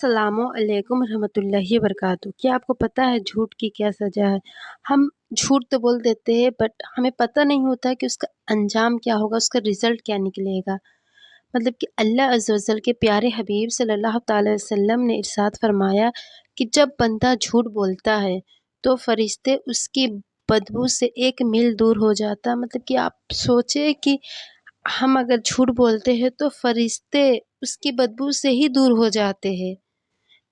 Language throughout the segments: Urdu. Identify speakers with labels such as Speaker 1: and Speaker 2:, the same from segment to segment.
Speaker 1: السلام علیکم ورحمۃ اللہ وبرکاتہ۔ کیا آپ کو پتہ ہے جھوٹ کی کیا سزا ہے؟ ہم جھوٹ تو بول دیتے ہیں بٹ ہمیں پتہ نہیں ہوتا کہ اس کا انجام کیا ہوگا، اس کا رزلٹ کیا نکلے گا۔ مطلب کہ اللہ عز و جل کے پیارے حبیب صلی اللہ تعالی وسلم نے ارشاد فرمایا کہ جب بندہ جھوٹ بولتا ہے تو فرشتے اس کی بدبو سے 1 میل دور ہو جاتا۔ مطلب کہ آپ سوچے کہ ہم اگر جھوٹ بولتے ہیں تو فرشتے اس کی بدبو سے ہی دور ہو جاتے ہیں۔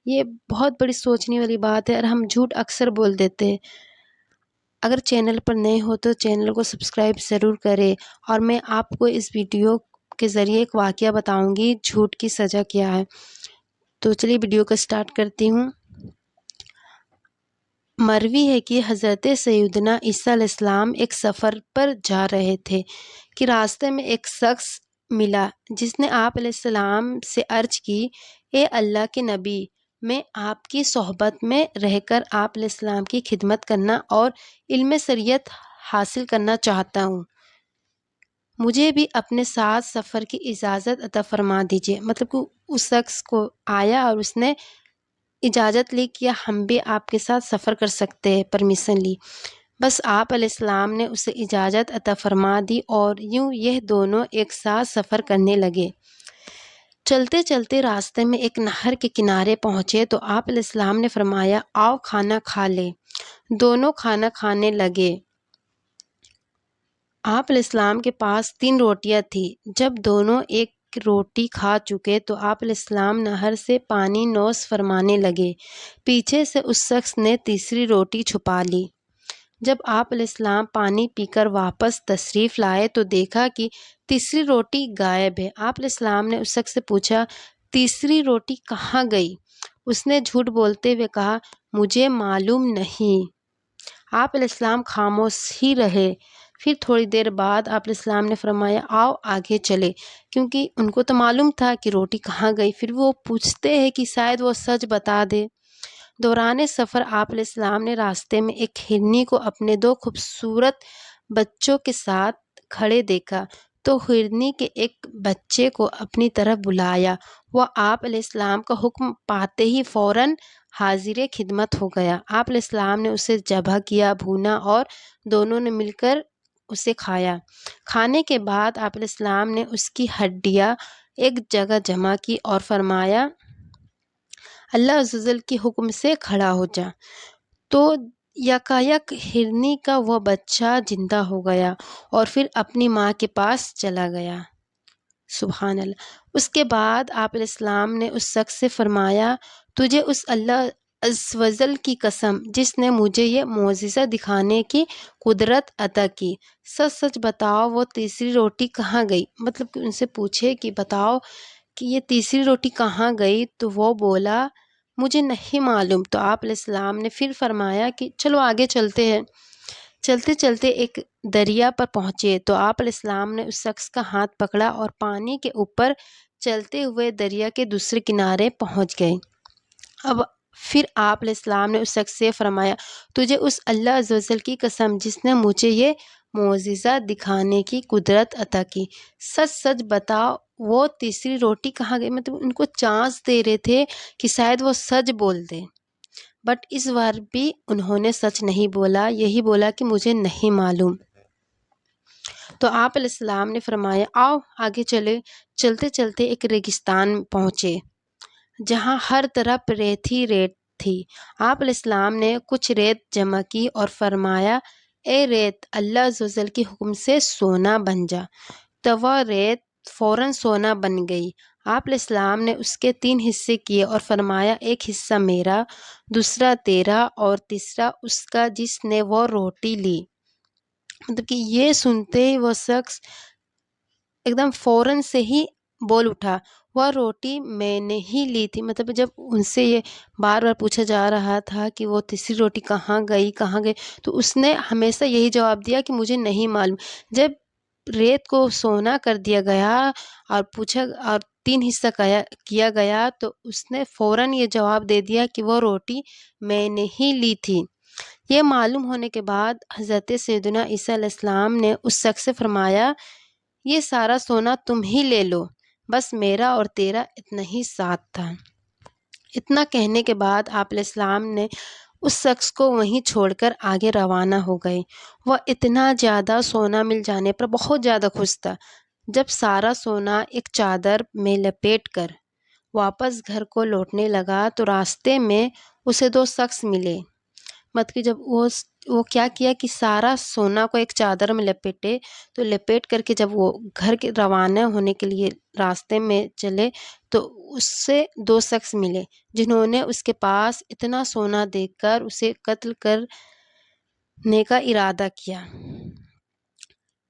Speaker 1: یہ بہت بڑی سوچنے والی بات ہے اور ہم جھوٹ اکثر بول دیتے ہیں۔ اگر چینل پر نئے ہو تو چینل کو سبسکرائب ضرور کریں، اور میں آپ کو اس ویڈیو کے ذریعے ایک واقعہ بتاؤں گی جھوٹ کی سزا کیا ہے۔ تو چلیے ویڈیو کو سٹارٹ کرتی ہوں۔ مروی ہے کہ حضرت سیدنا عیسیٰ علیہ السلام ایک سفر پر جا رہے تھے کہ راستے میں ایک شخص ملا جس نے آپ علیہ السلام سے عرض کی، اے اللہ کے نبی، میں آپ کی صحبت میں رہ کر آپ علیہ السلام کی خدمت کرنا اور علم شریعت حاصل کرنا چاہتا ہوں، مجھے بھی اپنے ساتھ سفر کی اجازت عطا فرما دیجیے۔ مطلب کہ اس شخص کو آیا اور اس نے اجازت لی کہ ہم بھی آپ کے ساتھ سفر کر سکتے ہیں، پرمیشن لی۔ بس آپ علیہ السلام نے اسے اجازت عطا فرما دی اور یوں یہ دونوں ایک ساتھ سفر کرنے لگے۔ چلتے چلتے راستے میں ایک نہر کے کنارے پہنچے تو آپ علیہ السلام نے فرمایا، آؤ کھانا کھا لیں۔ دونوں کھانا کھانے لگے۔ آپ علیہ السلام کے پاس 3 روٹیاں تھیں۔ جب دونوں ایک روٹی کھا چکے تو آپ علیہ السلام نہر سے پانی نوش فرمانے لگے۔ پیچھے سے اس شخص نے تیسری روٹی چھپا لی۔ جب آپ علیہ السلام پانی پی کر واپس تشریف لائے تو دیکھا کہ تیسری روٹی غائب ہے۔ آپ علیہ السلام نے اس شخص سے پوچھا، تیسری روٹی کہاں گئی؟ اس نے جھوٹ بولتے ہوئے کہا، مجھے معلوم نہیں۔ آپ علیہ السلام خاموش ہی رہے۔ پھر تھوڑی دیر بعد آپ علیہ السلام نے فرمایا، آؤ آگے چلے، کیونکہ ان کو تو معلوم تھا کہ روٹی کہاں گئی۔ پھر وہ پوچھتے ہیں کہ شاید وہ سچ بتا دے۔ دوران سفر آپ علیہ السلام نے راستے میں ایک ہرنی کو اپنے 2 خوبصورت بچوں کے ساتھ کھڑے دیکھا تو ہرنی کے ایک بچے کو اپنی طرف بلایا۔ وہ آپ علیہ السلام کا حکم پاتے ہی فوراً حاضر خدمت ہو گیا۔ آپ علیہ السلام نے اسے ذبح کیا، بھونا اور دونوں نے مل کر اسے کھایا۔ کھانے کے بعد آپ علیہ السلام نے اس کی ہڈیاں ایک جگہ جمع کی اور فرمایا، اللہ عز و جل کے حکم سے کھڑا ہو جا۔ تو یکایک ہرنی کا وہ بچہ زندہ ہو گیا اور پھر اپنی ماں کے پاس چلا گیا۔ سبحان اللہ۔ اس کے بعد آپ علیہ السلام نے اس شخص سے فرمایا، تجھے اس اللہ عز و جل کی قسم جس نے مجھے یہ معجزہ دکھانے کی قدرت عطا کی، سچ سچ بتاؤ وہ تیسری روٹی کہاں گئی؟ مطلب کہ ان سے پوچھے کہ بتاؤ کہ یہ تیسری روٹی کہاں گئی؟ تو وہ بولا، مجھے نہیں معلوم۔ تو آپ علیہ السلام نے پھر فرمایا کہ چلو آگے چلتے ہیں۔ چلتے چلتے ایک دریا پر پہنچے تو آپ علیہ السلام نے اس شخص کا ہاتھ پکڑا اور پانی کے اوپر چلتے ہوئے دریا کے دوسرے کنارے پہنچ گئے۔ اب پھر آپ علیہ السلام نے اس شخص سے فرمایا، تجھے اس اللہ عز و جل کی قسم جس نے مجھے یہ معجزہ دکھانے کی قدرت عطا کی، سچ سچ بتاؤ وہ تیسری روٹی کہاں گئی؟ مطلب ان کو چانس دے رہے تھے کہ شاید وہ سچ بول دے، بٹ اس بار بھی انہوں نے سچ نہیں بولا، یہی بولا کہ مجھے نہیں معلوم۔ تو آپ علیہ السلام نے فرمایا، آؤ آگے چلے۔ چلتے چلتے ایک ریگستان پہنچے جہاں ہر طرف ریت ہی ریت تھی۔ آپ علیہ السلام نے کچھ ریت جمع کی اور فرمایا، اے ریت، اللہ عز و جل کے حکم سے سونا بن جا۔ تو وہ ریت فوراً سونا بن گئی۔ آپ علیہ السلام نے اس کے 3 حصے کیے اور فرمایا، ایک حصہ میرا، دوسرا تیرا اور تیسرا اس کا جس نے وہ روٹی لی۔ مطلب کہ یہ سنتے ہی وہ شخص ایک دم فوراً سے ہی بول اٹھا، وہ روٹی میں نے ہی لی تھی۔ مطلب جب ان سے یہ بار بار پوچھا جا رہا تھا کہ وہ تیسری روٹی کہاں گئی کہاں گئی، تو اس نے ہمیشہ یہی جواب دیا کہ مجھے نہیں معلوم۔ جب ریت کو سونا کر دیا گیا اور پوچھا اور 3 حصہ کیا گیا تو اس نے فوراً یہ جواب دے دیا کہ وہ روٹی میں نے ہی لی تھی۔ یہ معلوم ہونے کے بعد حضرت سیدنا عیسیٰ علیہ السلام نے اس شخص سے فرمایا، یہ سارا سونا تم ہی لے لو، بس میرا اور تیرا اتنا ہی ساتھ تھا۔ اتنا کہنے کے بعد آپ علیہ السلام نے اس شخص کو وہیں چھوڑ کر آگے روانہ ہو گئے۔ وہ اتنا زیادہ سونا مل جانے پر بہت زیادہ خوش تھا۔ جب سارا سونا ایک چادر میں لپیٹ کر واپس گھر کو لوٹنے لگا تو راستے میں اسے دو شخص ملے۔ مطلب کہ جب وہ کیا کیا کہ سارا سونا کو ایک چادر میں لپیٹے، تو لپیٹ کر کے جب وہ گھر کے روانہ ہونے کے لیے راستے میں چلے تو اس سے دو شخص ملے جنہوں نے اس کے پاس اتنا سونا دیکھ کر اسے قتل کرنے کا ارادہ کیا،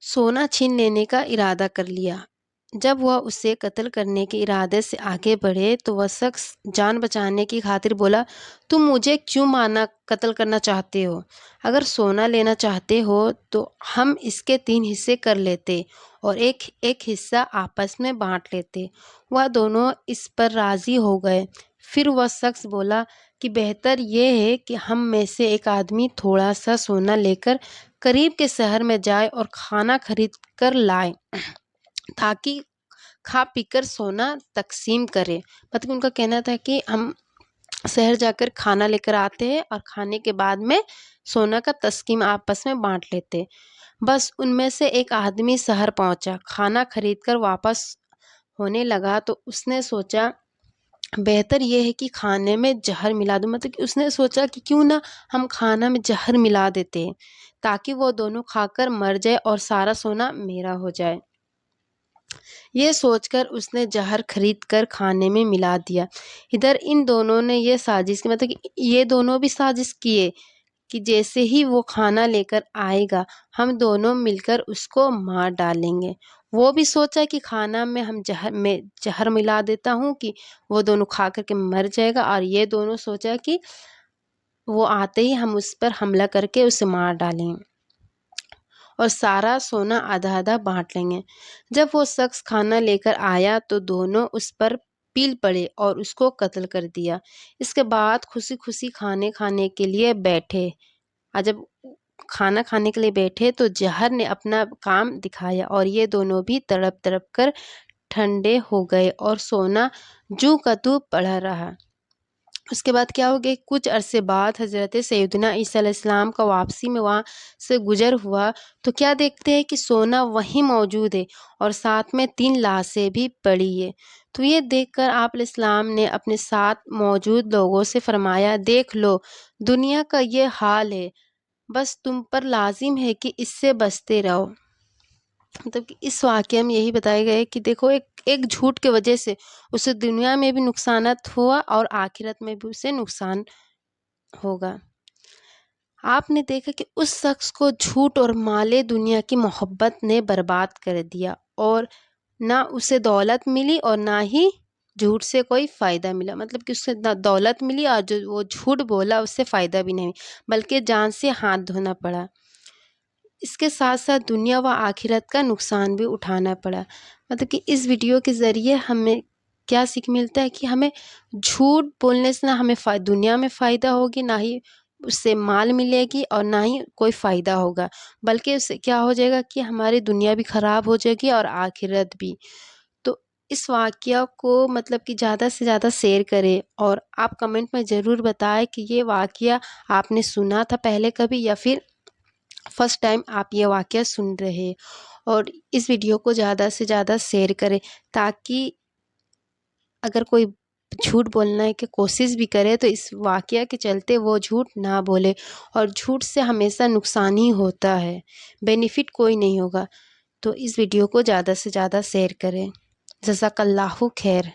Speaker 1: سونا چھین لینے کا ارادہ کر لیا۔ جب وہ اسے قتل کرنے کے ارادے سے آگے بڑھے تو وہ شخص جان بچانے کی خاطر بولا، تم مجھے کیوں مارنا قتل کرنا چاہتے ہو؟ اگر سونا لینا چاہتے ہو تو ہم اس کے 3 حصے کر لیتے اور ایک حصہ آپس میں بانٹ لیتے۔ وہ دونوں اس پر راضی ہو گئے۔ پھر وہ شخص بولا کہ بہتر یہ ہے کہ ہم میں سے ایک آدمی تھوڑا سا سونا لے کر قریب کے شہر میں جائے اور کھانا خرید کر لائے تاکہ کھا پی کر سونا تقسیم کرے۔ مطلب ان کا کہنا تھا کہ ہم شہر جا کر کھانا لے کر آتے ہیں اور کھانے کے بعد میں سونا کا تقسیم آپس میں بانٹ لیتے۔ بس ان میں سے ایک آدمی شہر پہنچا، کھانا خرید کر واپس ہونے لگا تو اس نے سوچا بہتر یہ ہے کہ کھانے میں زہر ملا دوں۔ مطلب کہ اس نے سوچا کہ کیوں نہ ہم کھانا میں زہر ملا دیتے ہیں تاکہ وہ دونوں کھا کر مر جائے اور سارا سونا میرا ہو جائے۔ یہ سوچ کر اس نے زہر خرید کر کھانے میں ملا دیا۔ ادھر ان دونوں نے یہ سازش کی، مطلب کہ یہ دونوں بھی سازش کیے کہ جیسے ہی وہ کھانا لے کر آئے گا ہم دونوں مل کر اس کو مار ڈالیں گے۔ وہ بھی سوچا کہ کھانا میں زہر ملا دیتا ہوں کہ وہ دونوں کھا کر کے مر جائے گا، اور یہ دونوں سوچا کہ وہ آتے ہی ہم اس پر حملہ کر کے اسے مار ڈالیں گے اور سارا سونا آدھا آدھا بانٹ لیں گے۔ جب وہ شخص کھانا لے کر آیا تو دونوں اس پر پیل پڑے اور اس کو قتل کر دیا۔ اس کے بعد خوشی خوشی کھانے کے لیے بیٹھے، اور جب کھانا کھانے کے لیے بیٹھے تو زہر نے اپنا کام دکھایا اور یہ دونوں بھی تڑپ تڑپ کر ٹھنڈے ہو گئے اور سونا جوں کا توں پڑا رہا۔ اس کے بعد کیا ہو گیا، کچھ عرصے بعد حضرت سیدنا عیسیٰ علیہ السلام کا واپسی میں وہاں سے گزر ہوا تو کیا دیکھتے ہیں کہ سونا وہیں موجود ہے اور ساتھ میں 3 لاشیں بھی پڑی ہے۔ تو یہ دیکھ کر آپ علیہ السلام نے اپنے ساتھ موجود لوگوں سے فرمایا، دیکھ لو دنیا کا یہ حال ہے، بس تم پر لازم ہے کہ اس سے بچتے رہو۔ مطلب کہ اس واقعے میں یہی بتایا گیا ہے کہ دیکھو ایک جھوٹ کی وجہ سے اسے دنیا میں بھی نقصانات ہوا اور آخرت میں بھی اسے نقصان ہوگا۔ آپ نے دیکھا کہ اس شخص کو جھوٹ اور مال دنیا کی محبت نے برباد کر دیا، اور نہ اسے دولت ملی اور نہ ہی جھوٹ سے کوئی فائدہ ملا۔ مطلب کہ اس سے نہ دولت ملی اور جو وہ جھوٹ بولا اس سے فائدہ بھی نہیں، بلکہ جان سے ہاتھ دھونا پڑا۔ اس کے ساتھ ساتھ دنیا و آخرت کا نقصان بھی اٹھانا پڑا۔ مطلب کہ اس ویڈیو کے ذریعے ہمیں کیا سیکھ ملتا ہے کہ ہمیں جھوٹ بولنے سے نہ ہمیں دنیا میں فائدہ ہوگی، نہ ہی اس سے مال ملے گی اور نہ ہی کوئی فائدہ ہوگا، بلکہ اس سے کیا ہو جائے گا کہ ہماری دنیا بھی خراب ہو جائے گی اور آخرت بھی۔ تو اس واقعہ کو مطلب کہ زیادہ سے زیادہ شیئر کریں اور آپ کمنٹ میں ضرور بتائیں کہ یہ واقعہ آپ نے سنا تھا پہلے کبھی یا پھر فرسٹ ٹائم آپ یہ واقعہ سن رہے، اور اس ویڈیو کو زیادہ سے زیادہ شیئر کریں تاکہ اگر کوئی جھوٹ بولنے کی کوشش بھی کرے تو اس واقعہ کے چلتے وہ جھوٹ نہ بولے، اور جھوٹ سے ہمیشہ نقصان ہی ہوتا ہے، بینیفٹ کوئی نہیں ہوگا۔ تو اس ویڈیو کو زیادہ سے زیادہ شیئر کریں۔ جزاک اللہ خیر۔